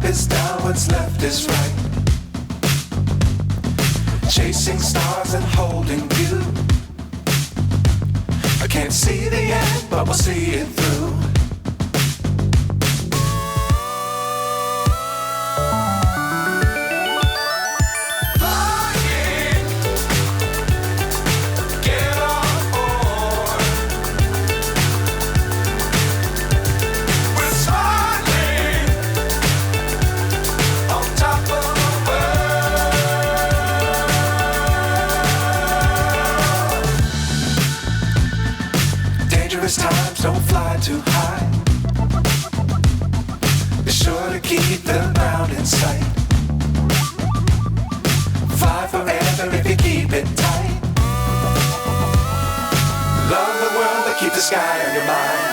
is down, what's left is right. Chasing stars and holding you. I can't see the end, but we'll see it through. Times don't fly too high. Be sure to keep the ground in sight. Fly forever if you keep it tight. Love the world, but keep the sky on your mind.